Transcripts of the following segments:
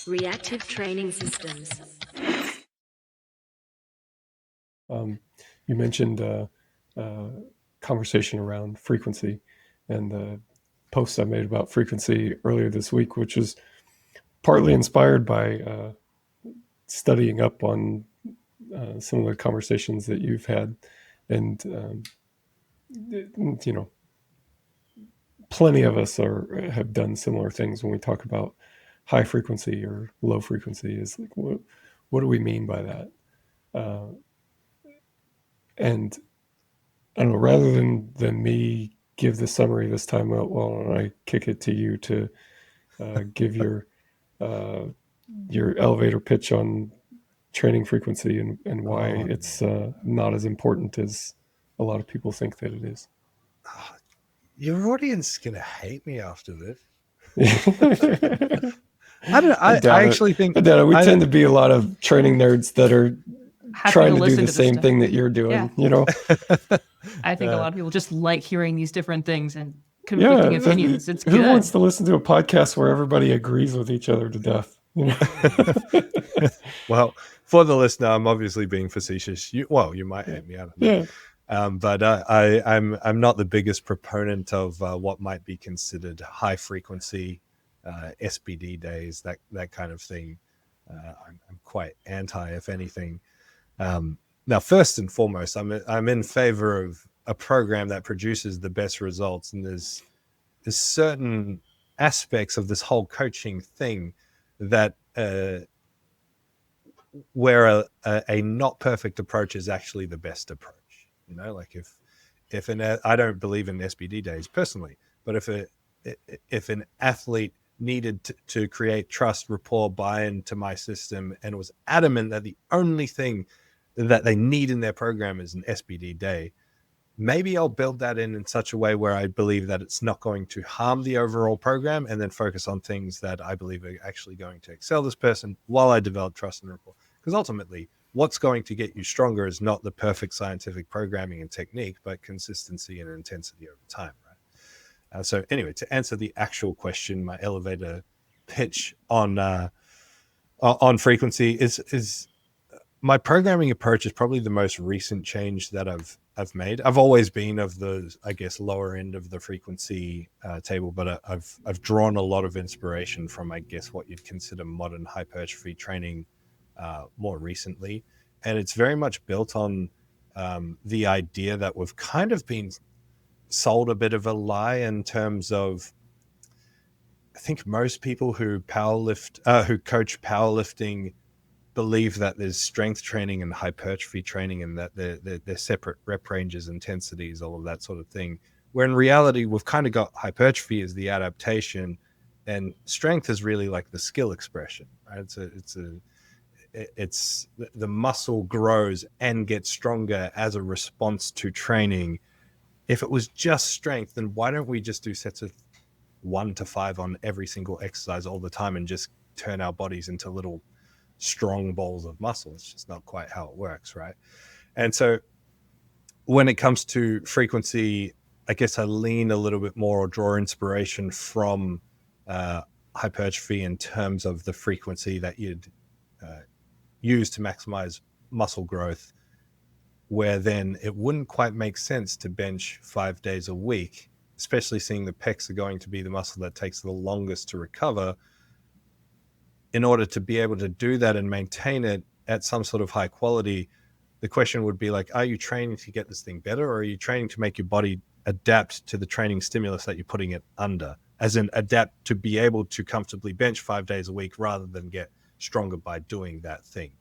Reactive training systems. You mentioned conversation around frequency, and the post I made about frequency earlier this week, which is partly inspired by studying up on some of the conversations that you've had, and plenty of us have done similar things when we talk about high frequency or low frequency. Is like, what do we mean by that? And I don't know, rather than me give the summary this time, why don't I kick it to you to give your elevator pitch on training frequency and why it's not as important as a lot of people think that it is. Your audience is going to hate me after this. I actually think we tend to be a lot of training nerds that are trying to do the same thing that you're doing. Yeah. I think a lot of people just like hearing these different things and conflicting opinions. It's good. Who wants to listen to a podcast where everybody agrees with each other to death? Well, for the listener, I'm obviously being facetious. You might hate me. I don't know. But I'm not the biggest proponent of what might be considered high frequency SBD days, that kind of thing. I'm quite anti, if anything. Now, first and foremost, I'm in favor of a program that produces the best results, and there's certain aspects of this whole coaching thing that where a not perfect approach is actually the best approach. Like if I don't believe in SBD days personally, but if an athlete needed to create trust, rapport, buy-in to my system, and was adamant that the only thing that they need in their program is an SBD day, maybe I'll build that in such a way where I believe that it's not going to harm the overall program, and then focus on things that I believe are actually going to excel this person while I develop trust and rapport. Because ultimately, what's going to get you stronger is not the perfect scientific programming and technique, but consistency and intensity over time, right? So anyway, to answer the actual question, my elevator pitch on frequency is my programming approach is probably the most recent change that I've made. I've always been of the, I guess, lower end of the frequency table, but I've drawn a lot of inspiration from, I guess, what you'd consider modern hypertrophy training more recently. And it's very much built on the idea that we've kind of been sold a bit of a lie in terms of, I think most people who who coach powerlifting believe that there's strength training and hypertrophy training, and that they're separate rep ranges, intensities, all of that sort of thing. Where in reality, we've kind of got hypertrophy as the adaptation, and strength is really like the skill expression, right? It's the muscle grows and gets stronger as a response to training. If it was just strength, then why don't we just do sets of 1 to 5 on every single exercise all the time and just turn our bodies into little strong balls of muscle? It's just not quite how it works, right? And so when it comes to frequency, I guess I lean a little bit more or draw inspiration from hypertrophy in terms of the frequency that you'd use to maximize muscle growth, where then it wouldn't quite make sense to bench 5 days a week, especially seeing the pecs are going to be the muscle that takes the longest to recover. In order to be able to do that and maintain it at some sort of high quality, the question would be like, are you training to get this thing better, or are you training to make your body adapt to the training stimulus that you're putting it under? As in adapt to be able to comfortably bench 5 days a week rather than get stronger by doing that thing.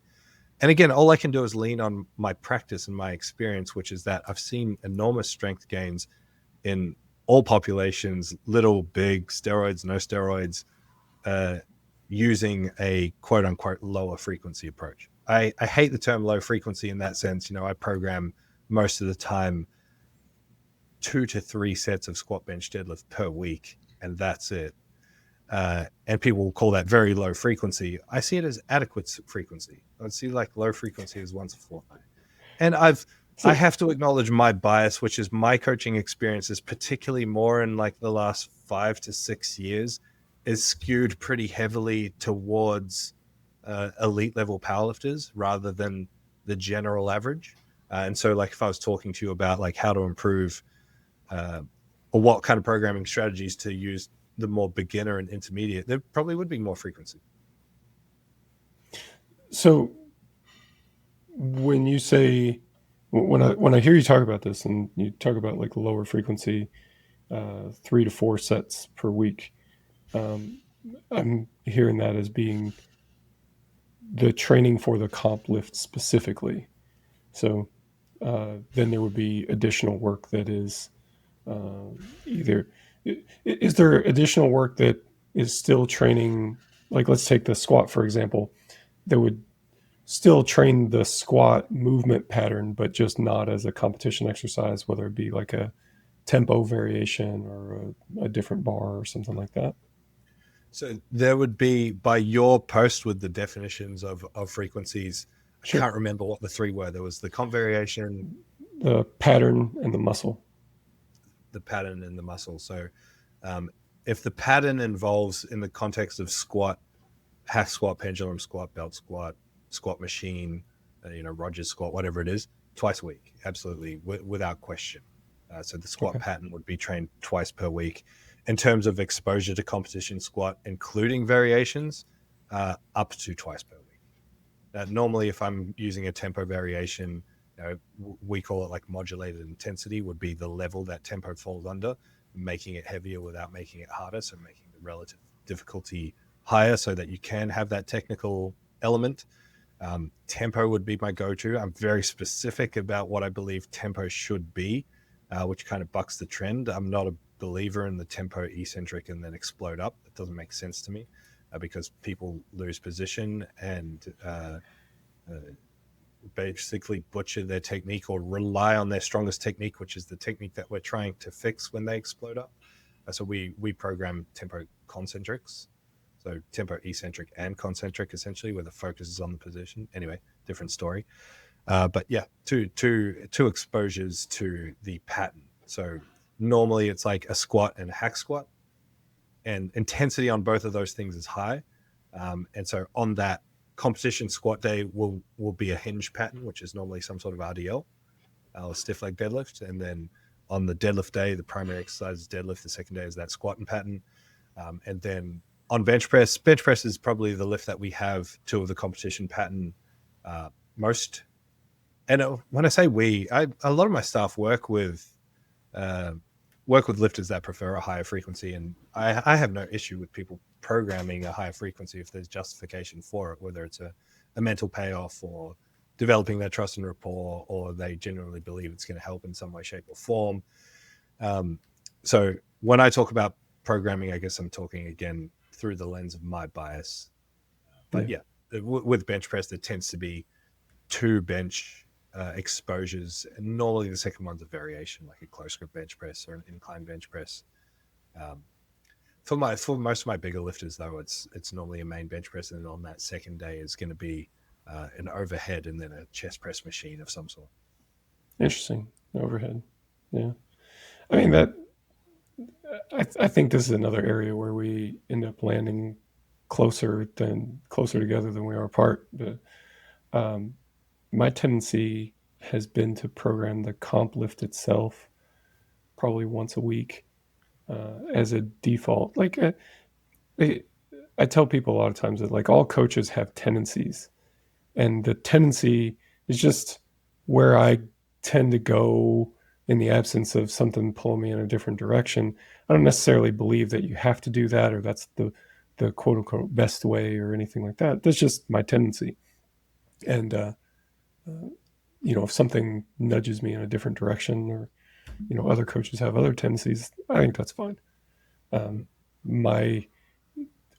And again, all I can do is lean on my practice and my experience, which is that I've seen enormous strength gains in all populations, little, big, steroids, no steroids, using a quote unquote lower frequency approach. I hate the term low frequency in that sense. I program most of the time 2 to 3 sets of squat, bench, deadlift per week, and that's it. And people will call that very low frequency. I see it as adequate frequency. I'd see like low frequency as once a fortnight. And I have to acknowledge my bias, which is my coaching experiences, particularly more in like the last 5 to 6 years, is skewed pretty heavily towards elite level powerlifters rather than the general average. And so like if I was talking to you about like how to improve or what kind of programming strategies to use the more beginner and intermediate, there probably would be more frequency. So when you say, when I hear you talk about this and you talk about like lower frequency, 3 to 4 sets per week, I'm hearing that as being the training for the comp lift specifically. So then there would be additional work that is either, is there additional work that is still training, like let's take the squat, for example, that would still train the squat movement pattern, but just not as a competition exercise, whether it be like a tempo variation or a different bar or something like that? So there would be, by your post with the definitions of frequencies, Sure. I can't remember what the 3 were. There was the comp variation, The pattern, and the muscle. the pattern, and the muscle. So if the pattern involves in the context of squat, half squat, pendulum squat, belt squat, squat machine, Rogers squat, whatever it is, twice a week, absolutely, without question. So the squat pattern would be trained twice per week. In terms of exposure to competition squat, including variations, up to twice per week. Normally, if I'm using a tempo variation, we call it like modulated intensity, would be the level that tempo falls under, making it heavier without making it harder, so making the relative difficulty higher so that you can have that technical element. Tempo would be my go-to. I'm very specific about what I believe tempo should be, which kind of bucks the trend. I'm not a believer in the tempo eccentric and then explode up. It doesn't make sense to me because people lose position and basically butcher their technique or rely on their strongest technique, which is the technique that we're trying to fix when they explode up. So we program tempo concentrics. So tempo eccentric and concentric, essentially, where the focus is on the position. Anyway, different story. But yeah, two exposures to the pattern. So normally it's like a squat and a hack squat, and intensity on both of those things is high. And so on that competition squat day will be a hinge pattern, which is normally some sort of RDL or stiff leg deadlift. And then on the deadlift day, the primary exercise is deadlift. The second day is that squatting pattern. And then on bench press is probably the lift that we have two of the competition pattern most. And when I say a lot of my staff work with lifters that prefer a higher frequency, and I have no issue with people programming a higher frequency if there's justification for it, whether it's a mental payoff or developing that trust and rapport, or they genuinely believe it's going to help in some way, shape, or form. So when I talk about programming, I guess I'm talking again through the lens of my bias. But yeah, with bench press, there tends to be 2 bench exposures, and normally the second one's a variation, like a close grip bench press or an incline bench press. For most of my bigger lifters, though, it's normally a main bench press, and then on that second day is going to be an overhead and then a chest press machine of some sort. Interesting. Overhead. Yeah. I mean, that I think this is another area where we end up landing closer together than we are apart. But my tendency has been to program the comp lift itself probably once a week as a default. Like I tell people a lot of times that like all coaches have tendencies, and the tendency is just where I tend to go in the absence of something pulling me in a different direction. I don't necessarily believe that you have to do that or that's the quote unquote best way or anything like that. That's just my tendency. And, if something nudges me in a different direction, or, other coaches have other tendencies, I think that's fine. My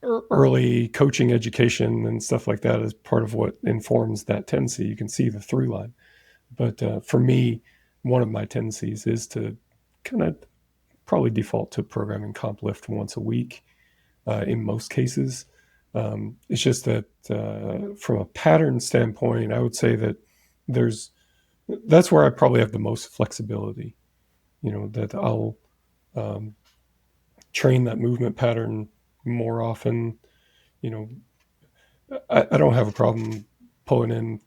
early coaching education and stuff like that is part of what informs that tendency. You can see the through line. But for me, one of my tendencies is to kind of probably default to programming comp lift once a week in most cases. It's just that from a pattern standpoint, I would say that that's where I probably have the most flexibility, that I'll train that movement pattern more often. You know, I don't have a problem pulling in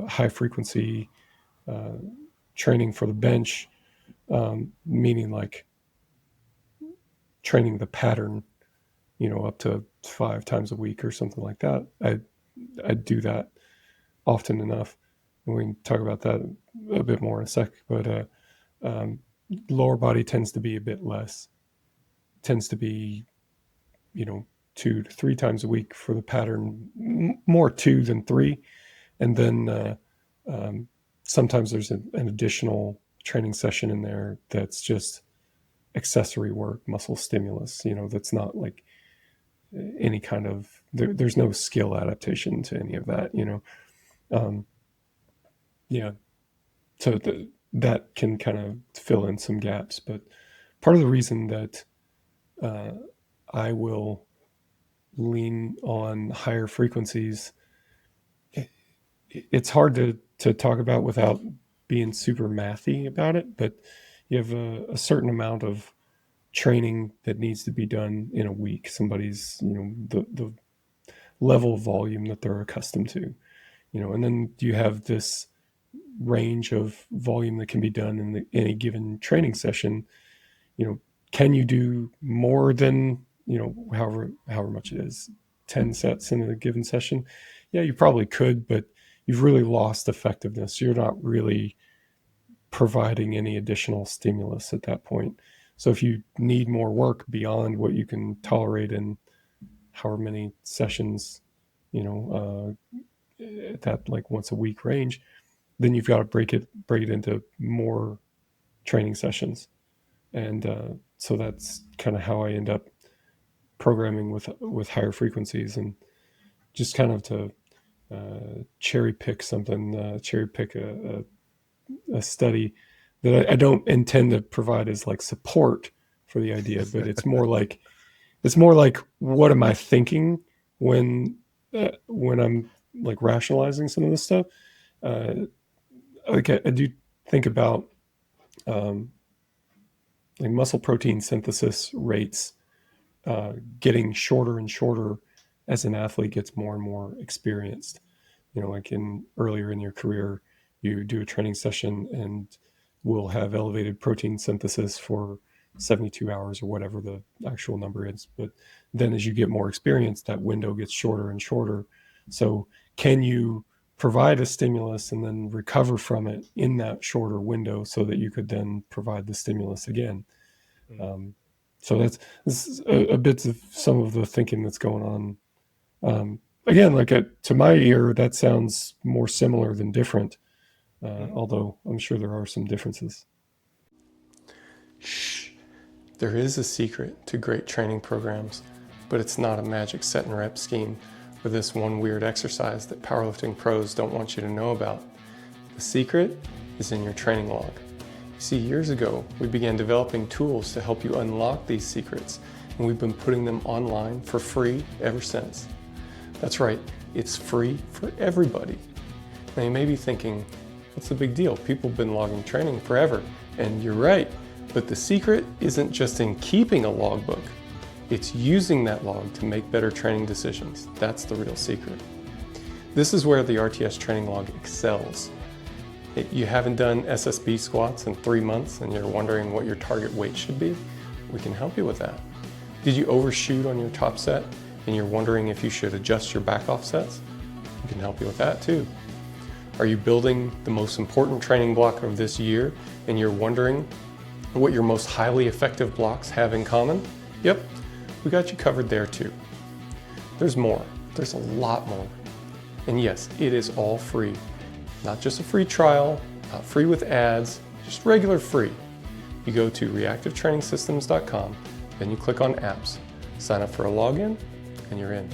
high frequency training for the bench, meaning like training the pattern, you know, up to 5 times a week or something like that. I do that often enough. And we can talk about that a bit more in a sec. But lower body tends to be a bit less. Tends to be, you know, 2 to 3 times a week for the pattern, more 2 than 3. And then sometimes there's an additional training session in there that's just accessory work, muscle stimulus, you know, that's not like any kind of, there's no skill adaptation to any of that, you know. Yeah. So that can kind of fill in some gaps. But part of the reason that I will lean on higher frequencies, it's hard to talk about without being super mathy about it, but you have a certain amount of training that needs to be done in a week. Somebody's, you know, the level of volume that they're accustomed to, you know, and then you have this range of volume that can be done in any given training session. You know, can you do more than, you know, however much it is, 10 sets in a given session? Yeah, you probably could, but you've really lost effectiveness. You're not really providing any additional stimulus at that point. So if you need more work beyond what you can tolerate in however many sessions, you know, at that like once a week range, then you've got to break it into more training sessions. And so that's kind of how I end up programming with higher frequencies, and just kind of to cherry pick something, cherry pick a study that I don't intend to provide as like support for the idea, but it's more like what am I thinking when I'm like rationalizing some of this stuff. Like I do think about like muscle protein synthesis rates getting shorter and shorter as an athlete gets more and more experienced. You know, like earlier in your career, you do a training session and will have elevated protein synthesis for 72 hours or whatever the actual number is. But then as you get more experience, that window gets shorter and shorter. So can you provide a stimulus and then recover from it in that shorter window so that you could then provide the stimulus again? So this is a bit of some of the thinking that's going on. Again, like to my ear, that sounds more similar than different, although I'm sure there are some differences. Shh. There is a secret to great training programs, but it's not a magic set and rep scheme or this one weird exercise that powerlifting pros don't want you to know about. The secret is in your training log. You see, years ago, we began developing tools to help you unlock these secrets, and we've been putting them online for free ever since. That's right, it's free for everybody. Now you may be thinking, what's the big deal? People have been logging training forever, and you're right. But the secret isn't just in keeping a logbook, it's using that log to make better training decisions. That's the real secret. This is where the RTS training log excels. You haven't done SSB squats in 3 months and you're wondering what your target weight should be? We can help you with that. Did you overshoot on your top set and you're wondering if you should adjust your back off sets? We can help you with that too. Are you building the most important training block of this year and you're wondering what your most highly effective blocks have in common? Yep, we got you covered there too. There's more, there's a lot more. And yes, it is all free. Not just a free trial, not free with ads, just regular free. You go to reactivetrainingsystems.com, then you click on apps, sign up for a login, and you're in.